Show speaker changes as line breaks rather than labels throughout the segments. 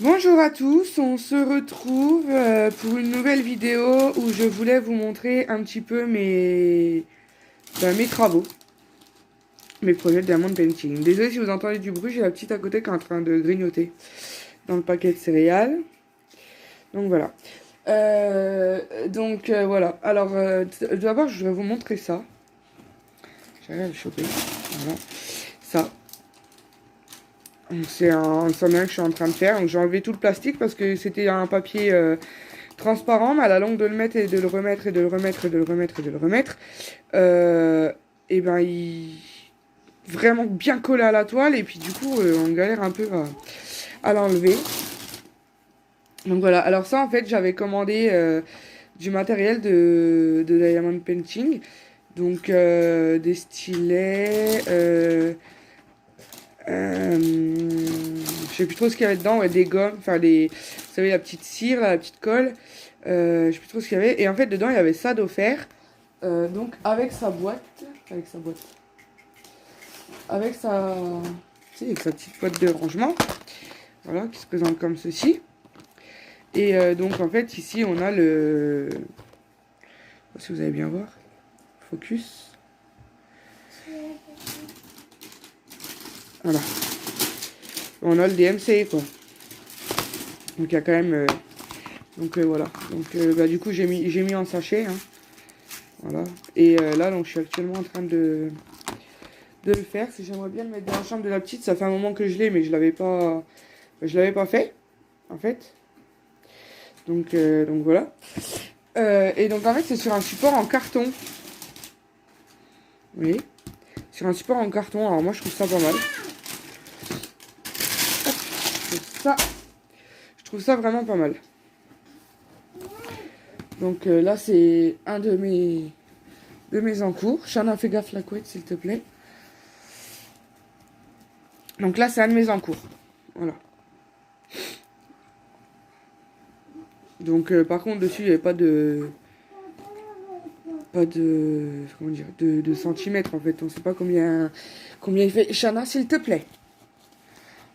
Bonjour à tous, on se retrouve pour une nouvelle vidéo où je voulais vous montrer un petit peu mes travaux, mes projets de diamond painting. Désolé si vous entendez du bruit, j'ai la petite à côté qui est en train de grignoter dans le paquet de céréales. Donc voilà. Voilà. Alors d'abord je vais vous montrer ça. J'arrive à le choper. Voilà. Ça. C'est un sommeil que je suis en train de faire. Donc j'ai enlevé tout le plastique parce que c'était un papier transparent, mais à la longue de le mettre et de le remettre et de le remettre et de le remettre et de le remettre, et ben il vraiment bien collé à la toile et puis du coup on galère un peu à l'enlever. Donc voilà, alors ça en fait j'avais commandé du matériel de diamond painting, donc des stylets, je sais plus trop ce qu'il y avait dedans, ouais, des gommes, enfin vous savez la petite cire, la petite colle, je sais plus trop ce qu'il y avait. Et en fait dedans il y avait ça d'offert, donc avec sa boîte, avec sa boîte, avec sa, tu sais, avec sa petite boîte de rangement, voilà, qui se présente comme ceci. Et donc en fait ici on a le, je sais pas si vous allez bien voir, focus, voilà, on a le DMC quoi. Donc il y a quand même voilà. Donc bah, du coup j'ai mis en sachet, hein. Voilà. Et là donc je suis actuellement en train de le faire. Si j'aimerais bien le mettre dans la chambre de la petite, ça fait un moment que je l'ai, mais je l'avais pas fait en fait. Donc voilà. Et donc en fait c'est sur un support en carton. Vous voyez, sur un support en carton. Alors moi je trouve ça pas mal. Je trouve ça vraiment pas mal. Donc là c'est un de mes encours. Chana, fais gaffe la couette s'il te plaît. Donc là c'est un de mes encours. Voilà. Donc par contre dessus il n'y avait pas de comment dire, de centimètres en fait. On sait pas combien il fait. Chana s'il te plaît.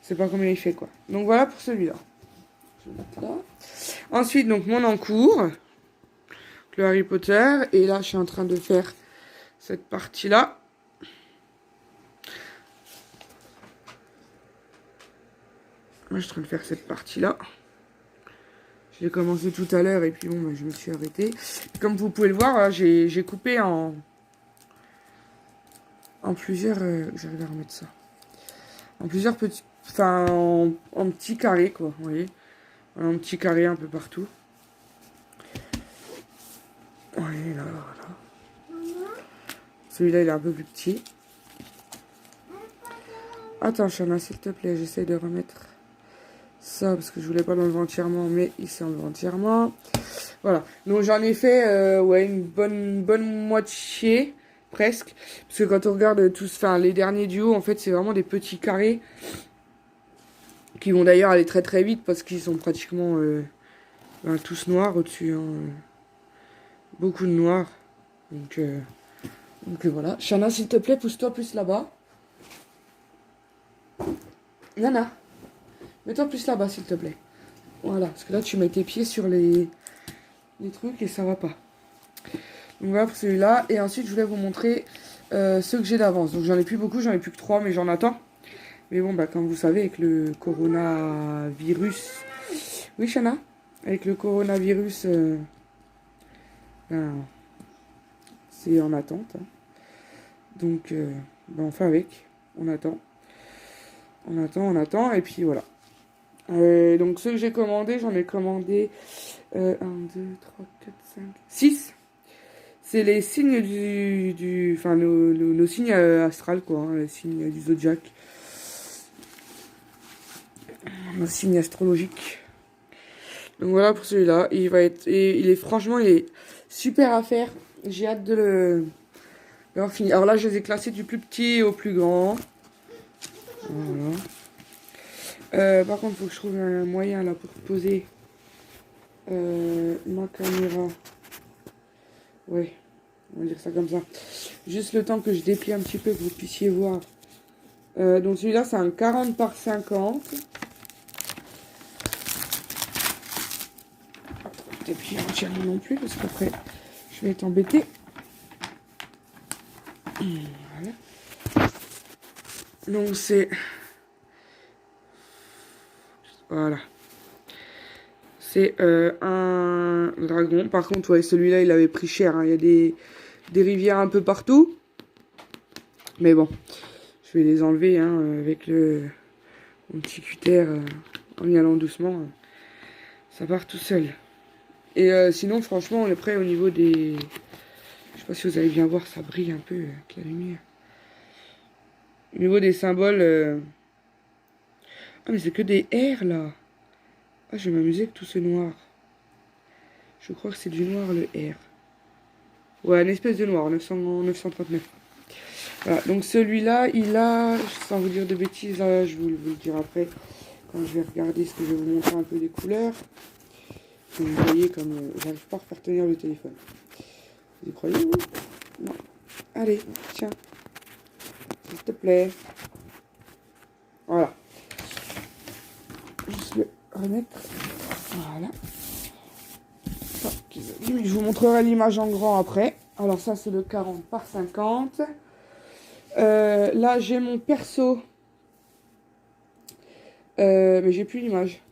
Je sais pas combien il fait quoi. Donc voilà pour celui-là. Je vais mettre là. Ensuite donc mon encours, le Harry Potter, et là je suis en train de faire cette partie là. Moi je suis en train de faire cette partie là. Je l'ai commencé tout à l'heure et puis bon, bah, je me suis arrêtée. Comme vous pouvez le voir, j'ai coupé en plusieurs... j'arrive à remettre ça. En plusieurs petits... Enfin, en petits carrés, quoi, vous voyez. En petits carrés un peu partout. Oui, là, voilà. Celui-là, il est un peu plus petit. Attends, Chana, s'il te plaît, j'essaie de remettre ça parce que je voulais pas l'enlever entièrement, mais il s'est enlevé entièrement. Voilà, donc j'en ai fait ouais, une bonne moitié, presque. Parce que quand on regarde tous, enfin les derniers duos, en fait c'est vraiment des petits carrés. Qui vont d'ailleurs aller très très vite parce qu'ils sont pratiquement tous noirs au-dessus. Hein. Beaucoup de noirs. Donc voilà. Chana, s'il te plaît, pousse-toi plus là-bas. Nana, mets-toi plus là-bas s'il te plaît. Voilà, parce que là tu mets tes pieds sur les trucs et ça va pas. Donc voilà pour celui-là. Et ensuite je voulais vous montrer ceux que j'ai d'avance. Donc j'en ai plus beaucoup, j'en ai plus que 3 mais j'en attends. Mais bon bah comme vous savez avec le coronavirus. Oui Chana, avec le coronavirus ben, c'est en attente. Hein. Donc ben, on fait avec. On attend. On attend et puis voilà. Donc ceux que j'ai commandés, j'en ai commandé 1, 2, 3, 4, 5, 6. C'est les signes enfin nos signes astrales quoi, hein, les signes du zodiaque. Nos signes astrologiques. Donc voilà pour celui-là, il est super à faire. J'ai hâte de le finir. Alors là, je les ai classés du plus petit au plus grand. Voilà. Par contre, il faut que je trouve un moyen là pour poser ma caméra. Ouais, on va dire ça comme ça. Juste le temps que je déplie un petit peu que vous puissiez voir. Donc celui-là, c'est un 40 par 50. déplier entièrement non plus, parce qu'après, je vais être embêtée. Voilà. Donc c'est... Voilà. C'est un dragon. Par contre, ouais, celui-là, il avait pris cher. Hein. Il y a des rivières un peu partout. Mais bon, je vais les enlever hein, avec mon petit cutter en y allant doucement. Ça part tout seul. Et sinon, franchement, on est prêt au niveau des... Je sais pas si vous allez bien voir, ça brille un peu avec la lumière. Au niveau des symboles... Ah, mais c'est que des R, là. Ah, je vais m'amuser avec tout ce noir. Je crois que c'est du noir, le R. Ouais, une espèce de noir, 939. Voilà, donc celui-là, il a... Sans vous dire de bêtises, là, je vous le dire après. Quand je vais regarder ce que je vais vous montrer un peu des couleurs. Vous voyez comme j'arrive pas à refaire tenir le téléphone. Vous y croyez, vous? Non. Allez, tiens. S'il te plaît. Voilà. Juste le remettre. Voilà. Je vous montrerai l'image en grand après. Alors ça, c'est le 40 par 50. Là, j'ai mon perso. Mais j'ai plus l'image.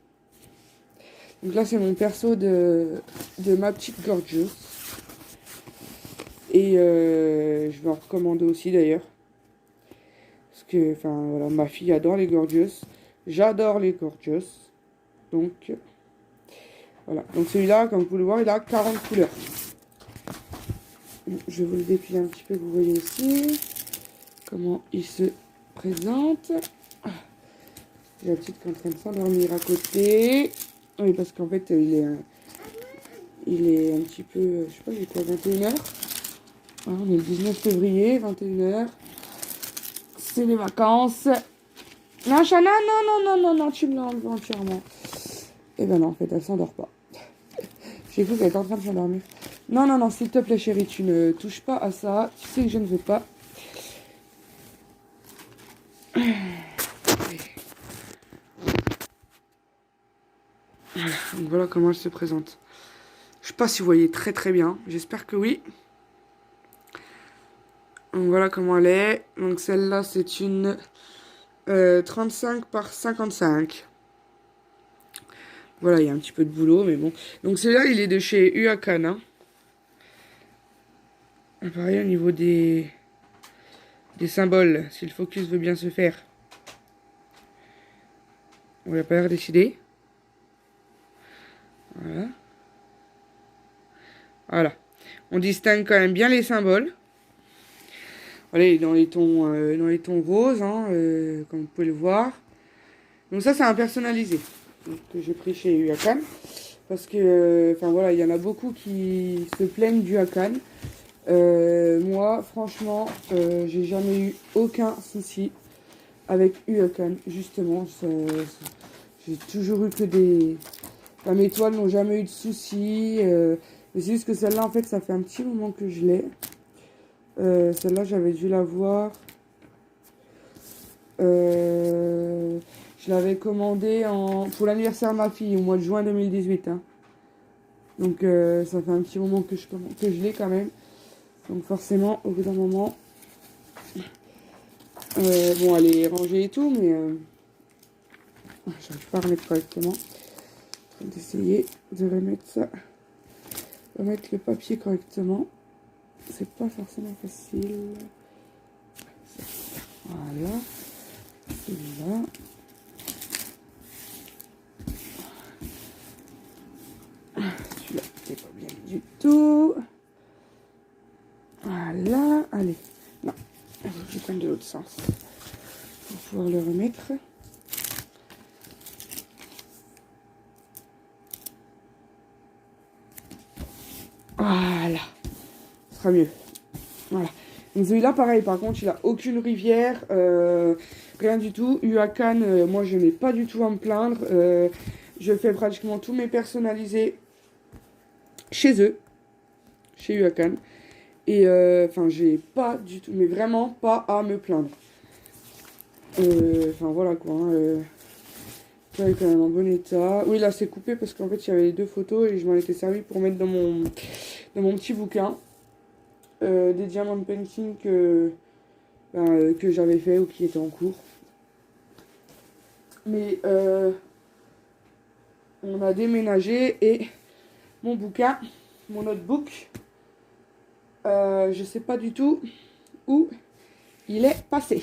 Donc là, c'est mon perso de ma petite Gorgeous. Et je vais en recommander aussi d'ailleurs. Parce que, enfin, voilà, ma fille adore les Gorgeous. J'adore les Gorgeous. Donc, voilà. Donc celui-là, comme vous pouvez le voir, il a 40 couleurs. Je vais vous le déplier un petit peu, vous voyez ici. Comment il se présente. J'ai la petite qui est en train de s'endormir à côté. Oui, parce qu'en fait, il est un petit peu, je sais pas, il est quoi, 21h. On est le 19 février, 21h. C'est les vacances. Non, Chana, non, tu me l'as enlevé entièrement. Et ben non, en fait, elle s'endort pas. J'ai cru qu'elle était en train de s'endormir. Non, s'il te plaît, chérie, tu ne touches pas à ça. Tu sais que je ne veux pas. Donc voilà comment elle se présente. Je sais pas si vous voyez très bien. J'espère que oui. Donc voilà comment elle est. Donc celle-là, c'est une 35 par 55. Voilà, il y a un petit peu de boulot, mais bon. Donc celui-là, il est de chez Uakan. Hein. Pareil, au niveau des symboles, si le focus veut bien se faire. On va pas l'air décidé. Voilà. Voilà. On distingue quand même bien les symboles. Voilà, il est dans les tons roses, hein, comme vous pouvez le voir. Donc ça, c'est un personnalisé que j'ai pris chez Uakan. Parce que, enfin voilà, il y en a beaucoup qui se plaignent du Uakan. Moi, franchement, j'ai jamais eu aucun souci avec Uakan. Justement, j'ai toujours eu que des... Enfin, mes toiles n'ont jamais eu de soucis. Mais c'est juste que celle-là, en fait, ça fait un petit moment que je l'ai. Celle-là, j'avais dû la voir. Je l'avais commandée pour l'anniversaire de ma fille au mois de juin 2018. Hein. Donc, ça fait un petit moment que je l'ai quand même. Donc, forcément, au bout d'un moment... bon, elle est rangée et tout, mais... j'arrive pas à remettre correctement. Je suis en train d'essayer de remettre ça. Remettre le papier correctement. C'est pas forcément facile. Voilà. Celui-là. Celui-là, c'est pas bien du tout. Voilà. Allez. Non. Je vais prendre de l'autre sens. Pour pouvoir le remettre. Voilà. Ce sera mieux. Voilà. Donc celui-là, pareil, par contre, il a aucune rivière, rien du tout. Uakan, moi, je n'ai pas du tout à me plaindre. Je fais pratiquement tous mes personnalisés chez eux, chez Uakan. Et, enfin, j'ai pas du tout, mais vraiment pas à me plaindre. Enfin, voilà, quoi. Hein, Ça est quand même en bon état. Oui, là, c'est coupé parce qu'en fait, il y avait les 2 photos et je m'en étais servi pour mettre dans mon petit bouquin des diamants painting que j'avais fait ou qui étaient en cours. Mais on a déménagé et mon bouquin, mon notebook, je sais pas du tout où il est passé.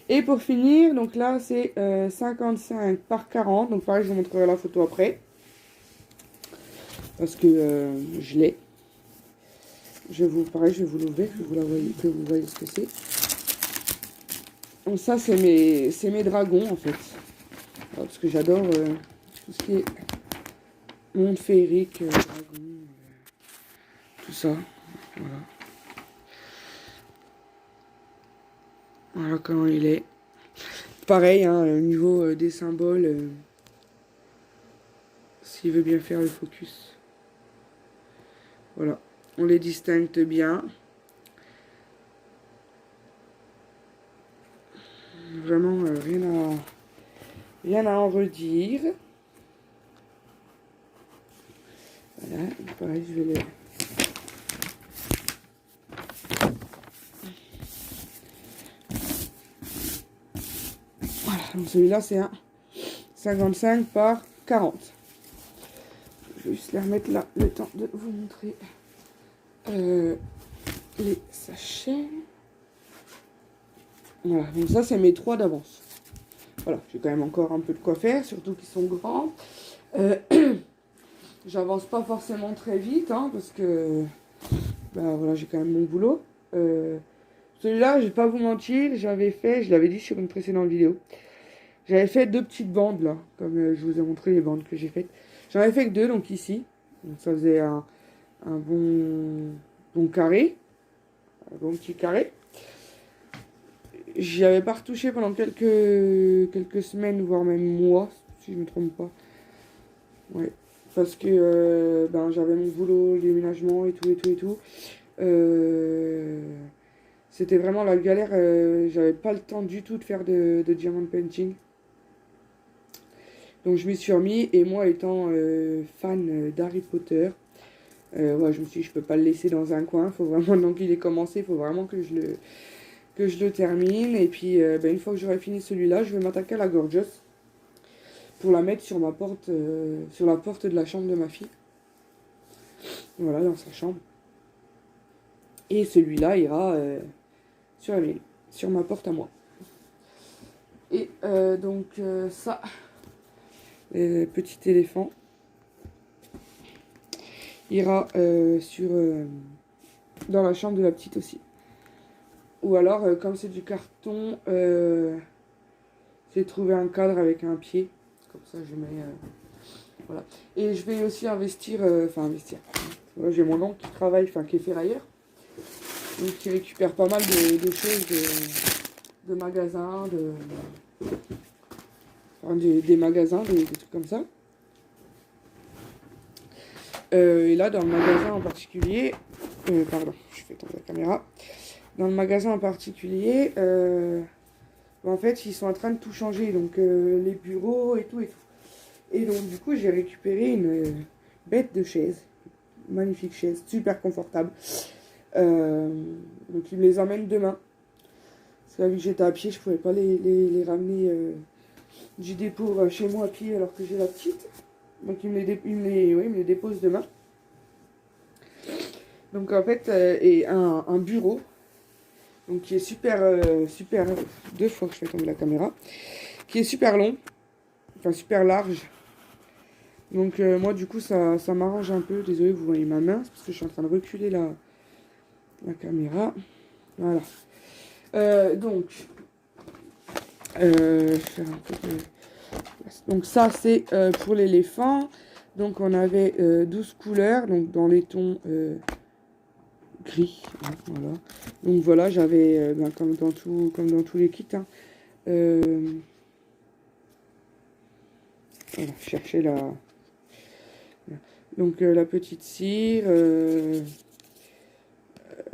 Et pour finir, donc là c'est 55 par 40, donc pareil je vous montrerai la photo après. Parce que je l'ai. Pareil, je vais vous l'ouvrir, que vous voyez ce que c'est. Donc ça c'est mes dragons en fait. Alors, parce que j'adore tout ce qui est monde féerique, dragon, tout ça. Voilà. Voilà comment il est. Pareil, hein, au niveau des symboles, s'il veut bien faire le focus. Voilà, on les distingue bien. Vraiment rien à en redire. Voilà, pareil, je vais les... Voilà, donc celui-là c'est un 55 par 40. Je vais juste les remettre là, le temps de vous montrer les sachets. Voilà, donc ça c'est mes 3 d'avance. Voilà, j'ai quand même encore un peu de quoi faire, surtout qu'ils sont grands. J'avance pas forcément très vite, hein, parce que bah, voilà, j'ai quand même mon boulot. Celui-là, je vais pas vous mentir, je l'avais dit sur une précédente vidéo, j'avais fait 2 petites bandes là, comme je vous ai montré les bandes que j'ai faites. J'en avais fait que 2, donc ici. Donc ça faisait un bon carré, un bon petit carré. J'y avais pas retouché pendant quelques semaines, voire même mois, si je me trompe pas. Ouais. Parce que ben, j'avais mon boulot, le déménagement et tout. C'était vraiment la galère. J'avais pas le temps du tout de faire de diamond painting. Donc je m'y suis remis. Et moi étant fan d'Harry Potter, ouais, je me suis dit je peux pas le laisser dans un coin. Faut vraiment, donc il est commencé, il faut vraiment que je le termine. Et puis ben, une fois que j'aurai fini celui-là, je vais m'attaquer à la Gorgeous. Pour la mettre sur ma porte, sur la porte de la chambre de ma fille. Voilà, dans sa chambre. Et celui-là ira sur la mienne, sur ma porte à moi. Et donc ça, les petits éléphants, ira dans la chambre de la petite aussi. Ou alors, comme c'est du carton, j'ai trouvé un cadre avec un pied. Comme ça, je mets... voilà. Et je vais aussi investir... investir. Voilà, j'ai mon oncle qui travaille, qui est ferrailleur. Donc, qui récupère pas mal de choses de magasins, des magasins, des trucs comme ça. Et là, dans le magasin en particulier... pardon, je fais tomber la caméra. Dans le magasin en particulier... en fait, ils sont en train de tout changer, donc les bureaux et tout. Et donc, du coup, j'ai récupéré une bête de chaise. Magnifique chaise, super confortable. Donc, ils me les emmènent demain. Parce que vu que j'étais à pied, je pouvais pas les ramener du dépôt chez moi à pied alors que j'ai la petite. Donc, ils me les déposent demain. Donc, en fait, et un bureau. Donc, qui est super, 2 fois que je fais tomber la caméra. Qui est super long. Enfin, super large. Donc, moi, du coup, ça m'arrange un peu. Désolé, vous voyez ma main. C'est parce que je suis en train de reculer la caméra. Voilà. Donc, ça, c'est pour l'éléphant. Donc, on avait 12 couleurs. Donc, dans les tons gris. Hein, voilà. Donc, voilà, j'avais, comme dans tous les kits, hein, voilà, chercher donc la petite cire,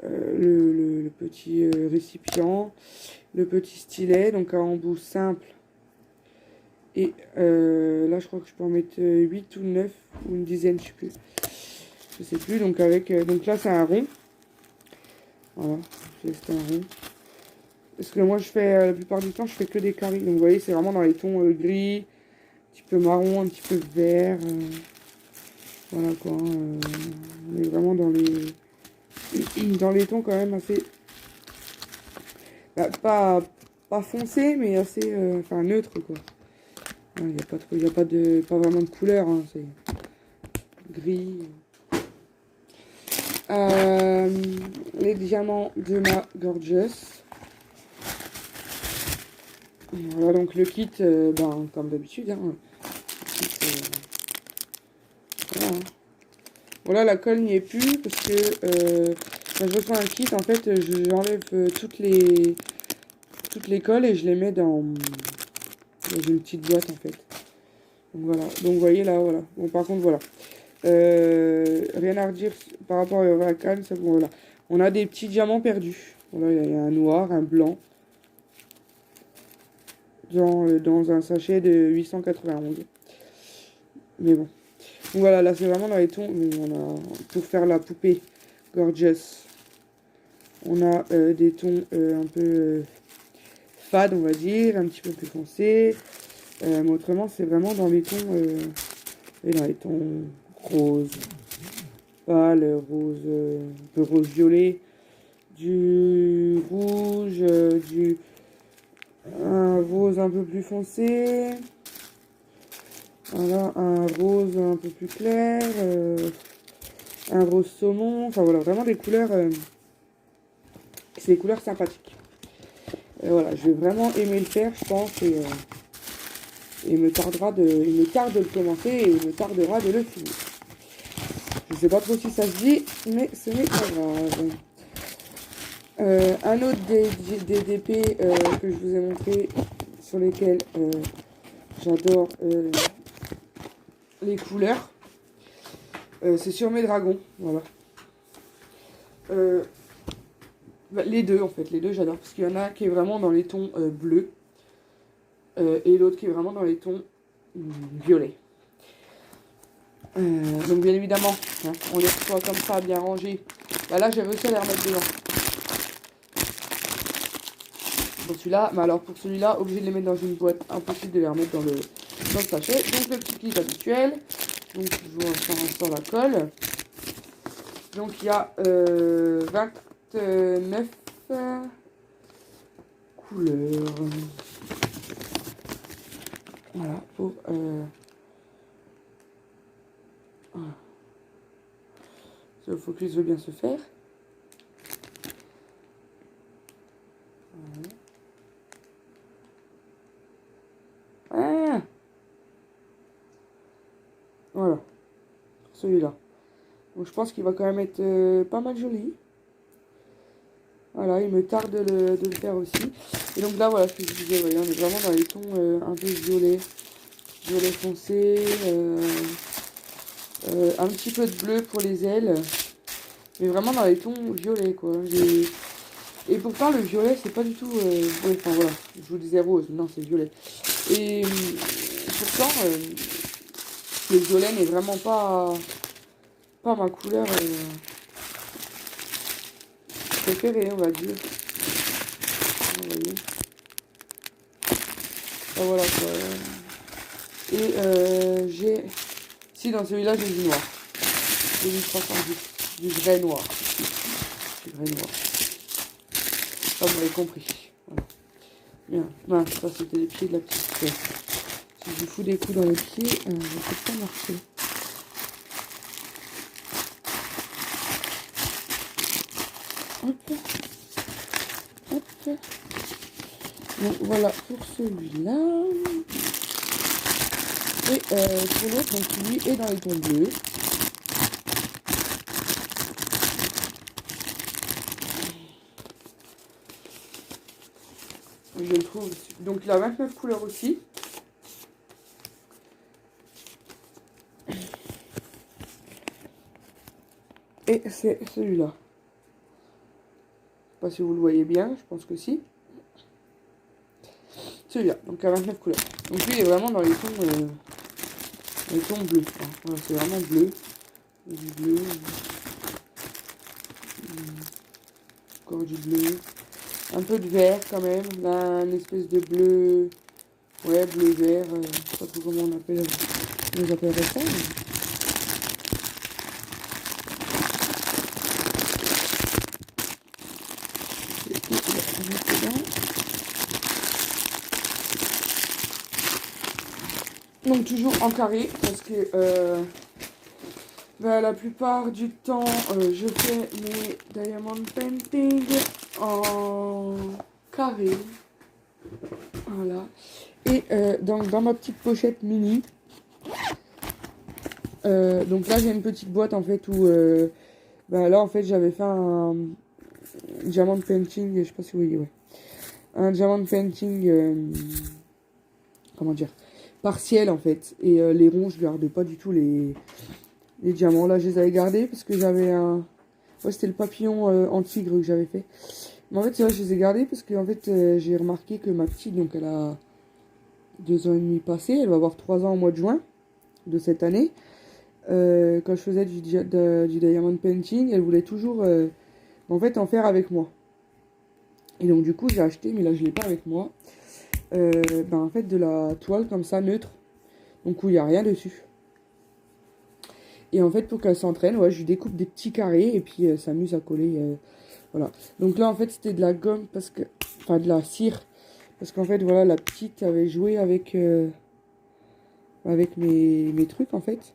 le petit récipient, le petit stylet, donc à embout simple Et là, je crois que je peux en mettre 8 ou 9 ou une dizaine, je sais plus. Donc, donc là, c'est un rond. Voilà, j'ai testé un rond. Parce que moi, je fais, la plupart du temps, je fais que des carrés. Donc, vous voyez, c'est vraiment dans les tons gris, un petit peu marron, un petit peu vert. Voilà, quoi. On est vraiment dans les tons quand même assez... Bah, pas foncé, mais assez... enfin, neutre, quoi. Il n'y a pas trop, pas vraiment de couleur, hein, c'est gris. Les diamants de ma Gorgeous. Voilà donc le kit, ben, comme d'habitude. Hein, voilà, hein. Voilà, la colle n'y est plus parce que quand je reçois un kit, en fait, j'enlève toutes les colles et je les mets dans une petite boîte en fait. Donc voilà, donc vous voyez là, voilà. Bon, par contre, voilà. Rien à redire par rapport à la canne, ça, bon, voilà. On a des petits diamants perdus. Voilà, il y a un noir, un blanc. Dans un sachet de 891. Mais bon. Donc voilà, là c'est vraiment dans les tons. Pour faire la poupée Gorgeous, on a des tons un peu fades, on va dire, un petit peu plus foncés. Mais autrement, c'est vraiment dans les tons rose, pâle, rose, un peu rose violet, du rouge, un rose un peu plus foncé. Voilà, un rose un peu plus clair, un rose saumon, enfin voilà, vraiment des couleurs, c'est des couleurs sympathiques. Voilà, je vais vraiment aimer le faire, je pense, et il me tarde de le commencer et il me tardera de le finir. Je sais pas trop si ça se dit, mais ce n'est pas grave. Un autre des DP que je vous ai montré, sur lesquels j'adore les couleurs, c'est sur mes dragons, voilà. Les deux en fait, les deux j'adore, parce qu'il y en a qui est vraiment dans les tons bleus, et l'autre qui est vraiment dans les tons violets. Donc bien évidemment, hein, on les reçoit comme ça, bien rangés. Bah là j'ai réussi à les remettre dedans. Pour celui-là, mais alors pour celui-là, obligé de les mettre dans une boîte, impossible de les remettre dans le sachet. Donc le petit kit habituel, donc je vous ressors la colle. Donc il y a 29 couleurs. Voilà, pour... voilà. Si le focus veut bien se faire. Ah, voilà, celui-là. Donc je pense qu'il va quand même être pas mal joli. Voilà, il me tarde de le faire aussi. Et donc là, voilà ce que je disais, voyez, on est vraiment dans les tons un peu violet foncé, un petit peu de bleu pour les ailes, mais vraiment dans les tons violets, quoi. Et pourtant, le violet, c'est pas du tout... ouais, enfin voilà, je vous disais rose, non, c'est violet. Et pourtant, le violet n'est vraiment pas ma couleur préférée, on va dire. Vous voyez. Ah, voilà quoi. Et j'ai... Si, dans celui-là, j'ai du noir. J'ai du 310. Du vrai noir. Du vrai noir. Ça, vous avez compris. Voilà. Bien. Mince, ça, c'était les pieds de la petite fille. Si je vous fous des coups dans les pieds, ça ne peut pas marcher. Hop. Hop. Donc, voilà pour celui-là. Et pour l'autre, donc lui est dans les tons bleus. Je le trouve. Donc il a 29 couleurs aussi. Et c'est celui-là. Je sais pas si vous le voyez bien, je pense que si. Celui-là, donc à 29 couleurs. Donc lui, il est vraiment dans les tons bleus. Voilà, c'est vraiment bleu. Du bleu. Encore du bleu. Un peu de vert quand même. Là, une espèce de bleu. Ouais, bleu-vert. Je sais pas trop comment on appellerait ça. Donc toujours en carré parce que la plupart du temps je fais mes diamond painting en carré. Voilà. Et dans ma petite pochette mini, donc là j'ai une petite boîte en fait où là en fait j'avais fait un diamond painting, je sais pas si vous voyez, ouais. Un diamond painting, comment dire, partiel en fait. Et les ronds, je garde pas du tout les diamants. Là, je les avais gardés parce que j'avais un... Ouais, c'était le papillon en tigre que j'avais fait. Mais en fait, c'est vrai, je les ai gardés parce que en fait, j'ai remarqué que ma petite, donc elle a 2 ans et demi passé, elle va avoir 3 ans au mois de juin de cette année. Quand je faisais du diamond painting, elle voulait toujours en fait en faire avec moi. Et donc du coup, j'ai acheté, mais là, je l'ai pas avec moi. En fait, de la toile comme ça, neutre. Donc où il n'y a rien dessus. Et en fait, pour qu'elle s'entraîne, ouais, je lui découpe des petits carrés et puis s'amuse à coller. Voilà. Donc là, en fait, c'était de la gomme parce que... Enfin, de la cire. Parce qu'en fait, voilà, la petite avait joué avec mes trucs, en fait.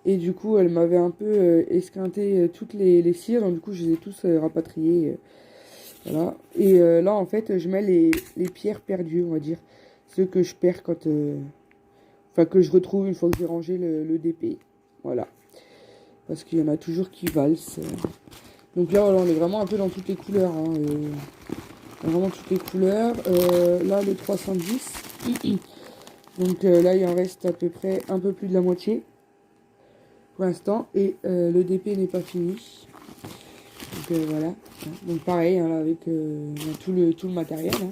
Et du coup, elle m'avait un peu esquinté toutes les cires. Donc du coup, je les ai tous rapatriées. Voilà. Et là, en fait, je mets les pierres perdues, on va dire. Ceux que je perds quand... Enfin, que je retrouve une fois que j'ai rangé le DP. Voilà. Parce qu'il y en a toujours qui valsent. Donc là, voilà, on est vraiment un peu dans toutes les couleurs. Hein, vraiment toutes les couleurs. Là, le 310. Donc là, il en reste à peu près un peu plus de la moitié. Pour l'instant. Et le DP n'est pas fini. Donc voilà. Donc pareil, hein, là, avec tout le matériel. Hein.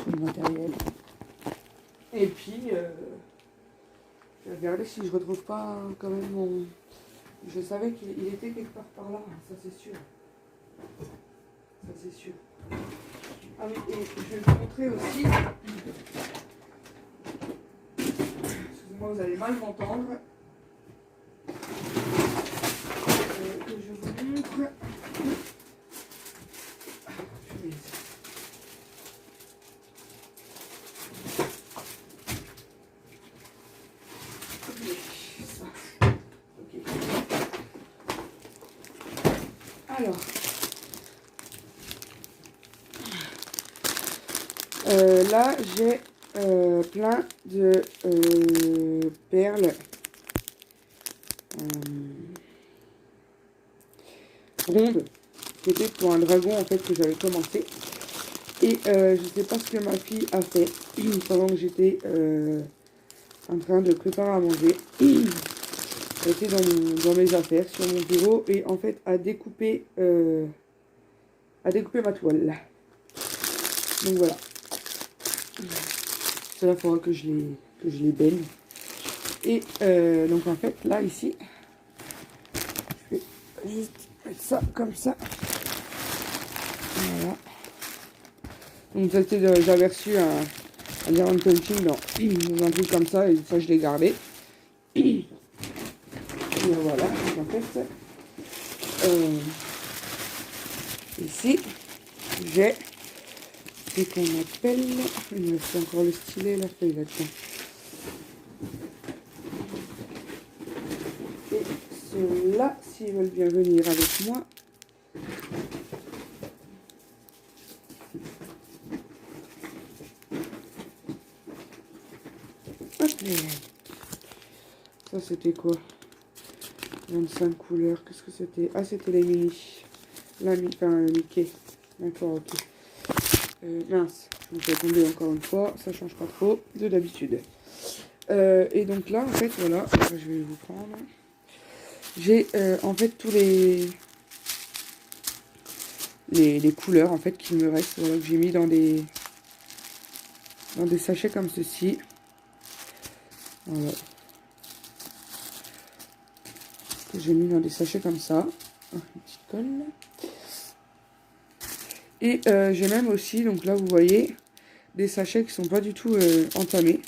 Tout le matériel. Et puis... je vais regarder si je retrouve pas quand même mon... Je savais qu'il était quelque part par là, ça c'est sûr. Ça c'est sûr. Ah oui, et je vais vous montrer aussi... Excusez-moi, vous allez mal m'entendre. Que je vous montre... Alors, là j'ai plein de perles rondes qui étaient pour un dragon en fait que j'avais commencé. Et je sais pas ce que ma fille a fait pendant que j'étais en train de préparer à manger. Elle était dans mes affaires sur mon bureau et en fait a découpé ma toile. Donc voilà. Ça il faudra que je les baigne. Et donc en fait là ici, je vais juste mettre ça comme ça. Voilà. Donc j'avais reçu un diamond painting dans un truc comme ça et ça je l'ai gardé. Et voilà, donc en fait ici j'ai ce qu'on appelle, il me fait encore le stylet, la feuille là-dedans. Et ceux-là, s'ils veulent bien venir avec moi, hop là. Ça c'était quoi? 25 couleurs, qu'est-ce que c'était? Ah, c'était les mini. Mickey. D'accord, ok. Mince, je me fais tomber encore une fois, ça change pas trop de d'habitude. Et donc là, en fait, voilà, je vais vous prendre. J'ai en fait tous les couleurs en fait qui me restent, voilà, que j'ai mis dans des dans des sachets comme ceci. Voilà. Que j'ai mis dans des sachets comme ça. Une petite colle. Et j'ai même aussi, donc là vous voyez, des sachets qui sont pas du tout entamés.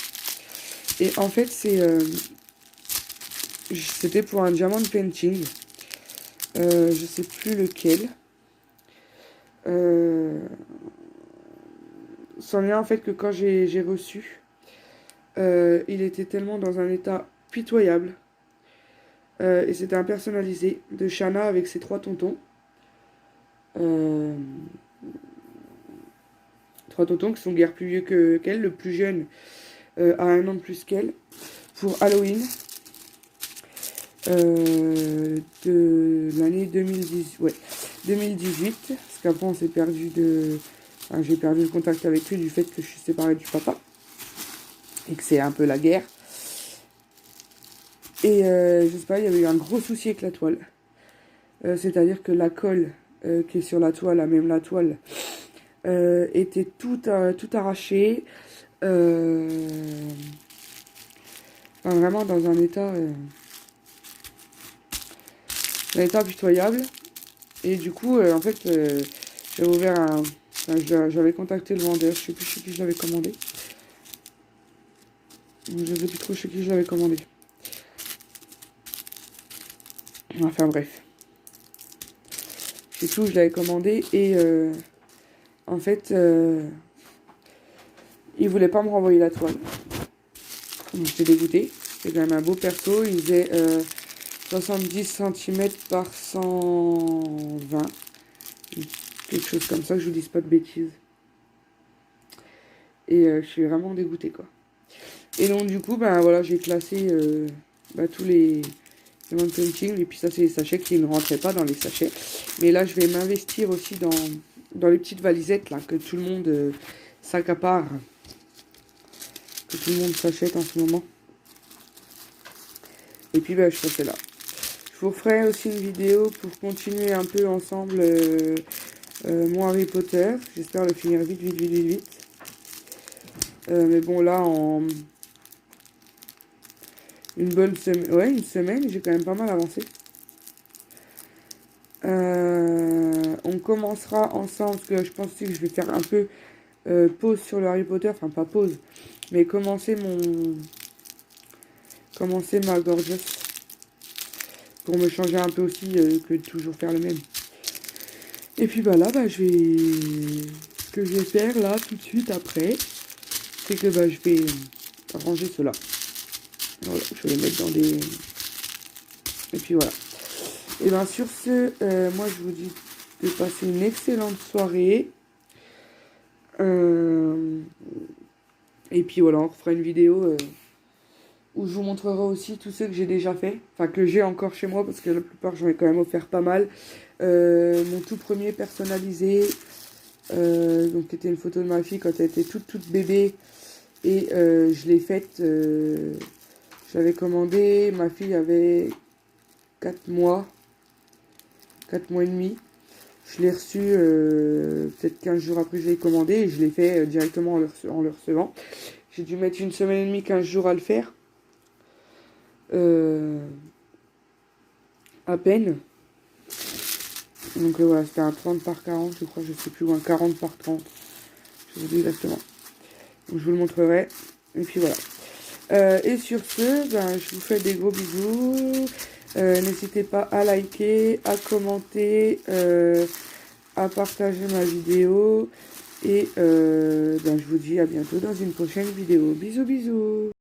Et en fait c'était pour un diamond painting. Je sais plus lequel. C'en est un en fait que quand j'ai reçu, il était tellement dans un état pitoyable. Et c'était un personnalisé de Shanna avec ses 3 tontons. 3 tontons qui sont guère plus vieux qu'elle. Le plus jeune a 1 an de plus qu'elle. Pour Halloween. De l'année 2018. Ouais, 2018. Parce qu'après on s'est perdu de... Enfin, j'ai perdu le contact avec lui du fait que je suis séparée du papa. Et que c'est un peu la guerre. Et je sais pas, il y avait eu un gros souci avec la toile. C'est-à-dire que la colle qui est sur la toile, même la toile, était tout arrachée. Enfin, vraiment dans un état pitoyable. Et du coup, en fait, j'avais ouvert un... Enfin, j'avais contacté le vendeur, je sais plus chez qui je l'avais commandé. Je sais plus trop chez qui je l'avais commandé. Enfin bref. C'est tout, je l'avais commandé et en fait, il voulait pas me renvoyer la toile. Donc j'étais dégoûtée. C'est quand même un beau perso. Il faisait 70 cm par 120. Quelque chose comme ça, que je vous dise pas de bêtises. Et je suis vraiment dégoûtée, quoi. Et donc du coup, ben voilà, j'ai classé tous les diamond painting. Et puis ça, c'est les sachets qui ne rentraient pas dans les sachets. Mais là, je vais m'investir aussi dans les petites valisettes là, que tout le monde s'accapare. Que tout le monde s'achète en ce moment. Et puis ben, je ferai celle-là. Je vous ferai aussi une vidéo pour continuer un peu ensemble mon Harry Potter. J'espère le finir vite. Mais bon, là, en une bonne semaine, ouais, une semaine, j'ai quand même pas mal avancé. On commencera ensemble, parce que je pense aussi que je vais faire un peu pause sur le Harry Potter, enfin pas pause, mais commencer ma Gorgeous, pour me changer un peu aussi, que de toujours faire le même. Et puis bah là, ce que je vais faire là, tout de suite après, c'est que bah, je vais ranger cela. Voilà, je vais les mettre dans des... Et puis voilà. Et bien sur ce, moi je vous dis de passer une excellente soirée. Et puis voilà, on refera une vidéo où je vous montrerai aussi tous ceux que j'ai déjà fait. Enfin, que j'ai encore chez moi, parce que la plupart j'en ai quand même offert pas mal. Mon tout premier personnalisé, donc qui était une photo de ma fille quand elle était toute bébé. Et je l'ai faite, j'avais commandé, ma fille avait 4 mois. 4 mois et demi. Je l'ai reçu peut-être 15 jours après que je l'ai commandé et je l'ai fait directement en le recevant. J'ai dû mettre une semaine et demie, 15 jours à le faire. À peine. Donc voilà, c'était un 30 par 40, je crois, je sais plus, ou un 40 par 30. Je vous dis exactement. Donc je vous le montrerai. Et puis voilà. Et sur ce, je vous fais des gros bisous. N'hésitez pas à liker, à commenter, à partager ma vidéo. Et je vous dis à bientôt dans une prochaine vidéo. Bisous bisous.